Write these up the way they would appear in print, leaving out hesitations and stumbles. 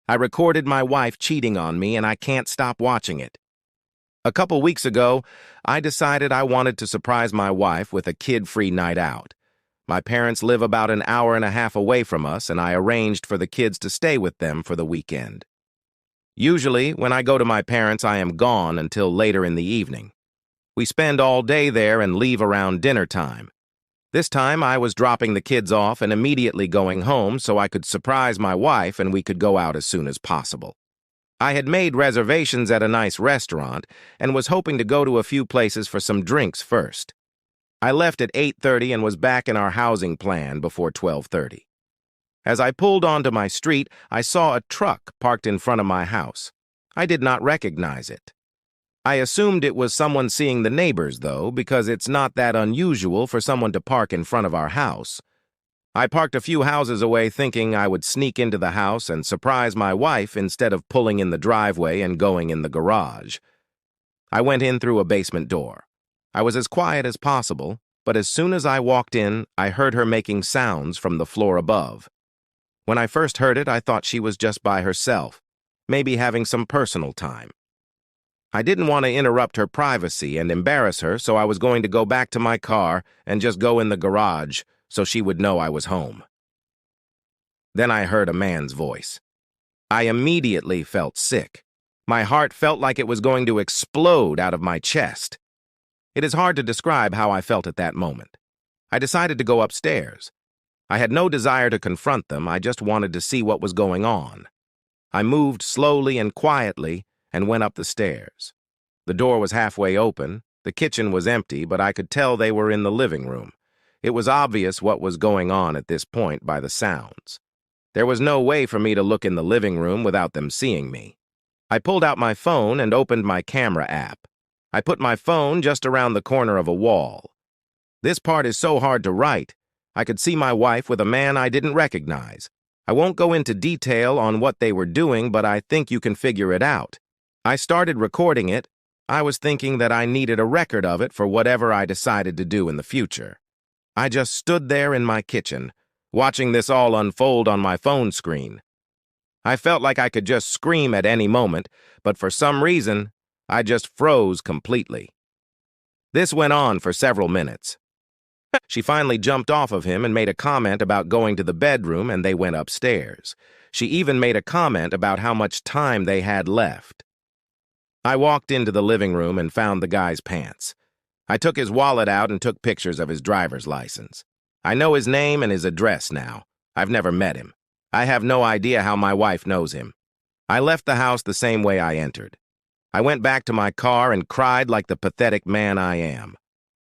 I recorded my wife cheating on me and I can't stop watching it. A couple weeks ago, I decided I wanted to surprise my wife with a kid-free night out. My parents live about an hour and a half away from us, and I arranged for the kids to stay with them for the weekend. Usually, when I go to my parents', I am gone until later in the evening. We spend all day there and leave around dinner time. This time, I was dropping the kids off and immediately going home so I could surprise my wife and we could go out as soon as possible. I had made reservations at a nice restaurant and was hoping to go to a few places for some drinks first. I left at 8:30 and was back in our housing plan before 12:30. As I pulled onto my street, I saw a truck parked in front of my house. I did not recognize it. I assumed it was someone seeing the neighbors, though, because it's not that unusual for someone to park in front of our house. I parked a few houses away thinking I would sneak into the house and surprise my wife instead of pulling in the driveway and going in the garage. I went in through a basement door. I was as quiet as possible, but as soon as I walked in, I heard her making sounds from the floor above. When I first heard it, I thought she was just by herself, maybe having some personal time. I didn't want to interrupt her privacy and embarrass her, so I was going to go back to my car and just go in the garage so she would know I was home. Then I heard a man's voice. I immediately felt sick. My heart felt like it was going to explode out of my chest. It is hard to describe how I felt at that moment. I decided to go upstairs. I had no desire to confront them, I just wanted to see what was going on. I moved slowly and quietly and went up the stairs. The door was halfway open, the kitchen was empty, but I could tell they were in the living room. It was obvious what was going on at this point by the sounds. There was no way for me to look in the living room without them seeing me. I pulled out my phone and opened my camera app. I put my phone just around the corner of a wall. This part is so hard to write. I could see my wife with a man I didn't recognize. I won't go into detail on what they were doing, but I think you can figure it out. I started recording it. I was thinking that I needed a record of it for whatever I decided to do in the future. I just stood there in my kitchen, watching this all unfold on my phone screen. I felt like I could just scream at any moment, but for some reason, I just froze completely. This went on for several minutes. She finally jumped off of him and made a comment about going to the bedroom, and they went upstairs. She even made a comment about how much time they had left. I walked into the living room and found the guy's pants. I took his wallet out and took pictures of his driver's license. I know his name and his address now. I've never met him. I have no idea how my wife knows him. I left the house the same way I entered. I went back to my car and cried like the pathetic man I am.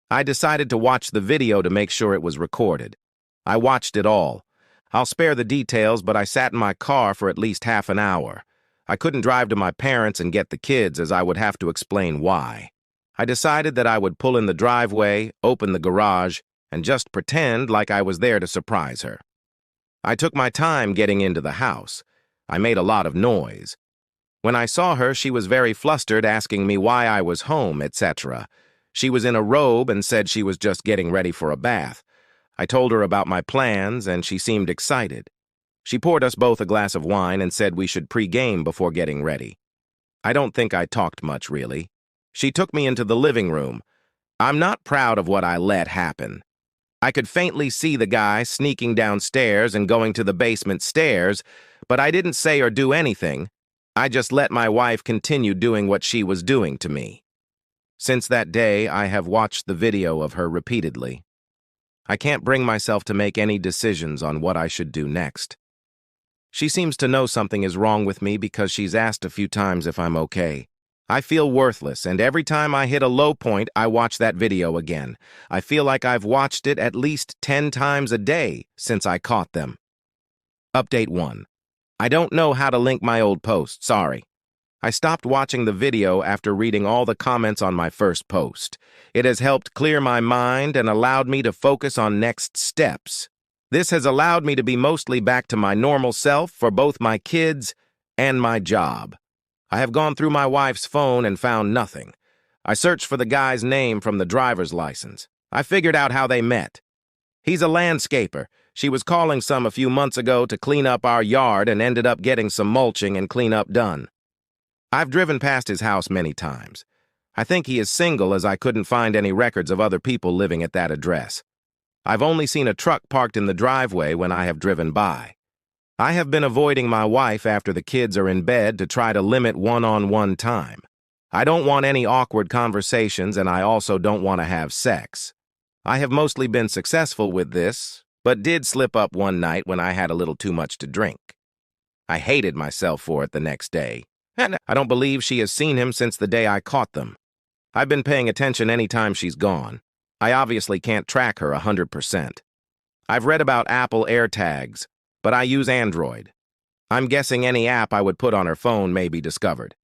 I decided to watch the video to make sure it was recorded. I watched it all. I'll spare the details, but I sat in my car for at least half an hour. I couldn't drive to my parents and get the kids as I would have to explain why. I decided that I would pull in the driveway, open the garage, and just pretend like I was there to surprise her. I took my time getting into the house. I made a lot of noise. When I saw her, she was very flustered, asking me why I was home, etc. She was in a robe and said she was just getting ready for a bath. I told her about my plans, and she seemed excited. She poured us both a glass of wine and said we should pre-game before getting ready. I don't think I talked much, really. She took me into the living room. I'm not proud of what I let happen. I could faintly see the guy sneaking downstairs and going to the basement stairs, but I didn't say or do anything. I just let my wife continue doing what she was doing to me. Since that day, I have watched the video of her repeatedly. I can't bring myself to make any decisions on what I should do next. She seems to know something is wrong with me because she's asked a few times if I'm okay. I feel worthless, and every time I hit a low point, I watch that video again. I feel like I've watched it at least 10 times a day since I caught them. Update 1. I don't know how to link my old post, sorry. I stopped watching the video after reading all the comments on my first post. It has helped clear my mind and allowed me to focus on next steps. This has allowed me to be mostly back to my normal self for both my kids and my job. I have gone through my wife's phone and found nothing. I searched for the guy's name from the driver's license. I figured out how they met. He's a landscaper. She was calling some a few months ago to clean up our yard and ended up getting some mulching and cleanup done. I've driven past his house many times. I think he is single as I couldn't find any records of other people living at that address. I've only seen a truck parked in the driveway when I have driven by. I have been avoiding my wife after the kids are in bed to try to limit one-on-one time. I don't want any awkward conversations, and I also don't want to have sex. I have mostly been successful with this, but did slip up one night when I had a little too much to drink. I hated myself for it the next day, and I don't believe she has seen him since the day I caught them. I've been paying attention any time she's gone. I obviously can't track her 100%. I've read about Apple AirTags, but I use Android. I'm guessing any app I would put on her phone may be discovered.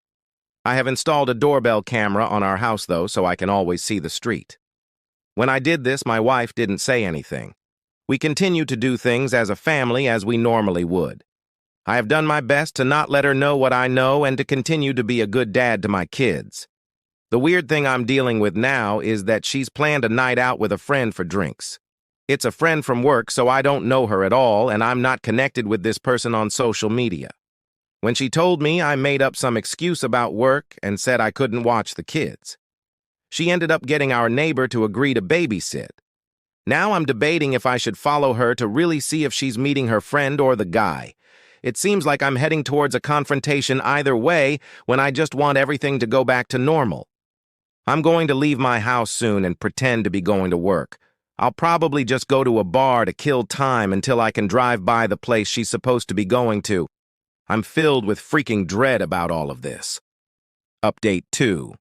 I have installed a doorbell camera on our house, though, so I can always see the street. When I did this, my wife didn't say anything. We continue to do things as a family as we normally would. I have done my best to not let her know what I know and to continue to be a good dad to my kids. The weird thing I'm dealing with now is that she's planned a night out with a friend for drinks. It's a friend from work, so I don't know her at all, and I'm not connected with this person on social media. When she told me, I made up some excuse about work and said I couldn't watch the kids. She ended up getting our neighbor to agree to babysit. Now I'm debating if I should follow her to really see if she's meeting her friend or the guy. It seems like I'm heading towards a confrontation either way when I just want everything to go back to normal. I'm going to leave my house soon and pretend to be going to work. I'll probably just go to a bar to kill time until I can drive by the place she's supposed to be going to. I'm filled with freaking dread about all of this. Update 2.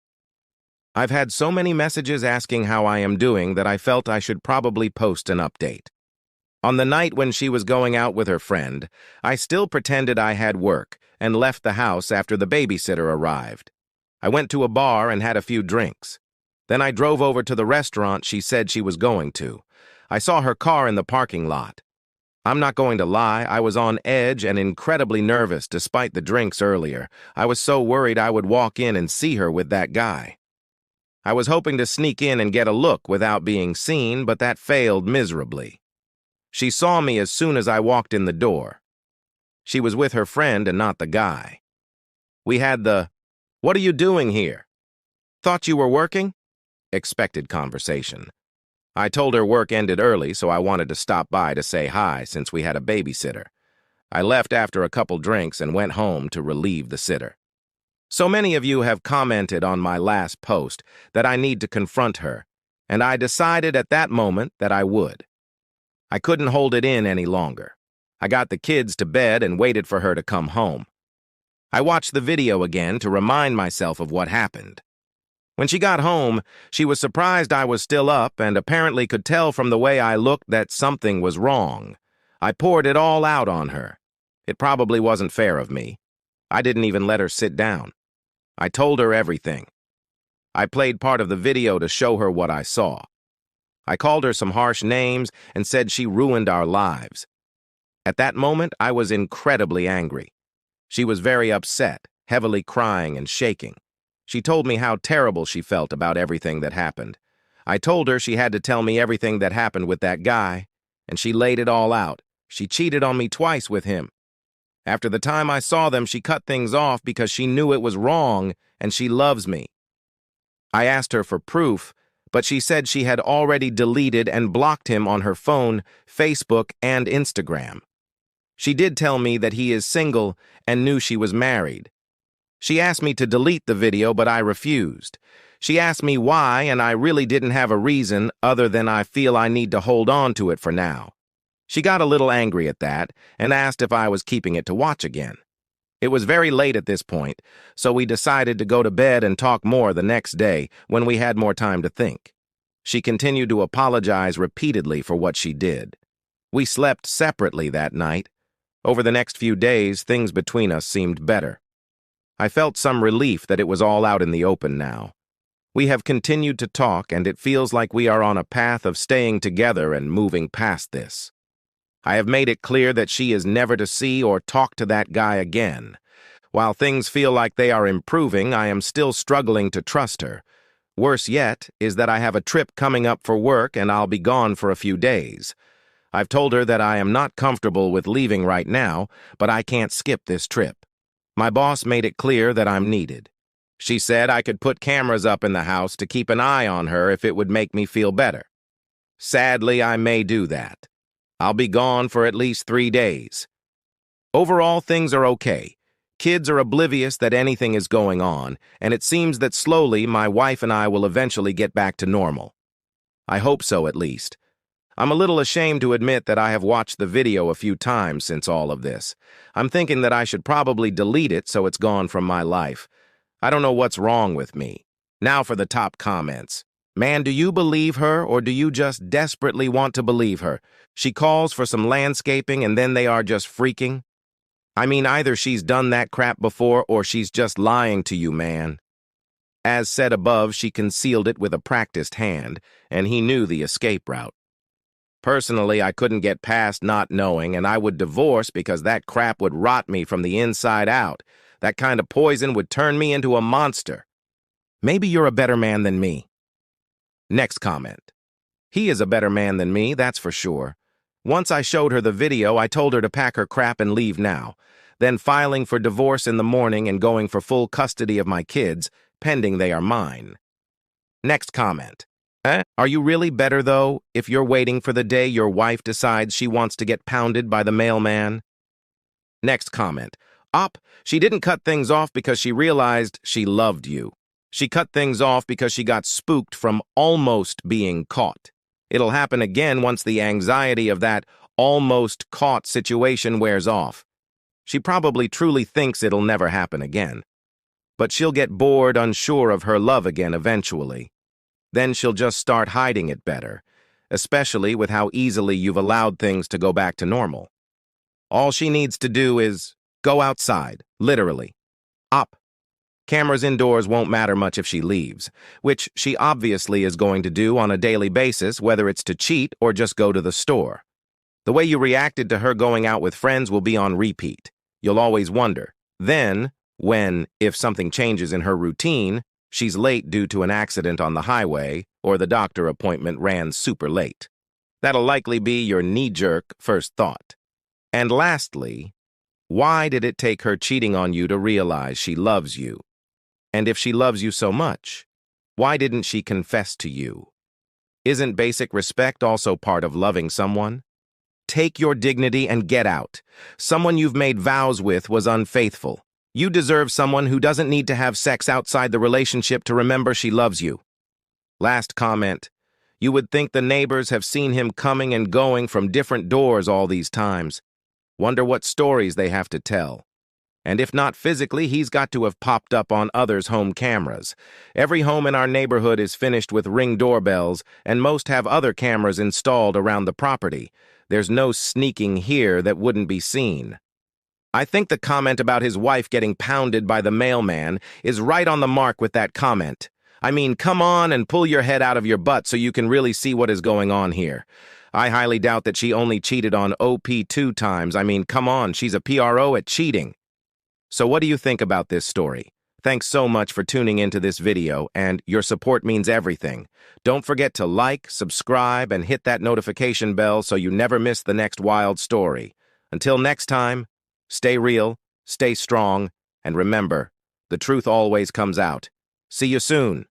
I've had so many messages asking how I am doing that I felt I should probably post an update. On the night when she was going out with her friend, I still pretended I had work and left the house after the babysitter arrived. I went to a bar and had a few drinks. Then I drove over to the restaurant she said she was going to. I saw her car in the parking lot. I'm not going to lie, I was on edge and incredibly nervous despite the drinks earlier. I was so worried I would walk in and see her with that guy. I was hoping to sneak in and get a look without being seen, but that failed miserably. She saw me as soon as I walked in the door. She was with her friend and not the guy. We had the, "What are you doing here? Thought you were working?" expected conversation. I told her work ended early, so I wanted to stop by to say hi since we had a babysitter. I left after a couple drinks and went home to relieve the sitter. So many of you have commented on my last post that I need to confront her, and I decided at that moment that I would. I couldn't hold it in any longer. I got the kids to bed and waited for her to come home. I watched the video again to remind myself of what happened. When she got home, she was surprised I was still up and apparently could tell from the way I looked that something was wrong. I poured it all out on her. It probably wasn't fair of me. I didn't even let her sit down. I told her everything. I played part of the video to show her what I saw. I called her some harsh names and said she ruined our lives. At that moment, I was incredibly angry. She was very upset, heavily crying and shaking. She told me how terrible she felt about everything that happened. I told her she had to tell me everything that happened with that guy, and she laid it all out. She cheated on me twice with him. After the time I saw them, she cut things off because she knew it was wrong, and she loves me. I asked her for proof, but she said she had already deleted and blocked him on her phone, Facebook, and Instagram. She did tell me that he is single and knew she was married. She asked me to delete the video, but I refused. She asked me why, and I really didn't have a reason other than I feel I need to hold on to it for now. She got a little angry at that and asked if I was keeping it to watch again. It was very late at this point, so we decided to go to bed and talk more the next day when we had more time to think. She continued to apologize repeatedly for what she did. We slept separately that night. Over the next few days, things between us seemed better. I felt some relief that it was all out in the open now. We have continued to talk, and it feels like we are on a path of staying together and moving past this. I have made it clear that she is never to see or talk to that guy again. While things feel like they are improving, I am still struggling to trust her. Worse yet is that I have a trip coming up for work and I'll be gone for a few days. I've told her that I am not comfortable with leaving right now, but I can't skip this trip. My boss made it clear that I'm needed. She said I could put cameras up in the house to keep an eye on her if it would make me feel better. Sadly, I may do that. I'll be gone for at least 3 days. Overall, things are okay. Kids are oblivious that anything is going on, and it seems that slowly my wife and I will eventually get back to normal. I hope so, at least. I'm a little ashamed to admit that I have watched the video a few times since all of this. I'm thinking that I should probably delete it so it's gone from my life. I don't know what's wrong with me. Now for the top comments. Man, do you believe her, or do you just desperately want to believe her? She calls for some landscaping and then they are just freaking. I mean, either she's done that crap before or she's just lying to you, man. As said above, she concealed it with a practiced hand, and he knew the escape route. Personally, I couldn't get past not knowing, and I would divorce because that crap would rot me from the inside out. That kind of poison would turn me into a monster. Maybe you're a better man than me. Next comment. He is a better man than me, that's for sure. Once I showed her the video, I told her to pack her crap and leave now, then filing for divorce in the morning and going for full custody of my kids, pending they are mine. Next comment. Are you really better, though, if you're waiting for the day your wife decides she wants to get pounded by the mailman? Next comment. She didn't cut things off because she realized she loved you. She cut things off because she got spooked from almost being caught. It'll happen again once the anxiety of that almost caught situation wears off. She probably truly thinks it'll never happen again. But she'll get bored, unsure of her love again eventually. Then she'll just start hiding it better, especially with how easily you've allowed things to go back to normal. All she needs to do is go outside, literally. Cameras indoors won't matter much if she leaves, which she obviously is going to do on a daily basis, whether it's to cheat or just go to the store. The way you reacted to her going out with friends will be on repeat. You'll always wonder. Then, if something changes in her routine, she's late due to an accident on the highway, or the doctor appointment ran super late. That'll likely be your knee-jerk first thought. And lastly, why did it take her cheating on you to realize she loves you? And if she loves you so much, why didn't she confess to you? Isn't basic respect also part of loving someone? Take your dignity and get out. Someone you've made vows with was unfaithful. You deserve someone who doesn't need to have sex outside the relationship to remember she loves you. Last comment. You would think the neighbors have seen him coming and going from different doors all these times. Wonder what stories they have to tell. And if not physically, he's got to have popped up on others' home cameras. Every home in our neighborhood is finished with Ring doorbells, and most have other cameras installed around the property. There's no sneaking here that wouldn't be seen. I think the comment about his wife getting pounded by the mailman is right on the mark with that comment. I mean, come on and pull your head out of your butt so you can really see what is going on here. I highly doubt that she only cheated on OP 2 times. I mean, come on, she's a PRO at cheating. So what do you think about this story? Thanks so much for tuning into this video, and your support means everything. Don't forget to like, subscribe, and hit that notification bell so you never miss the next wild story. Until next time, stay real, stay strong, and remember, the truth always comes out. See you soon.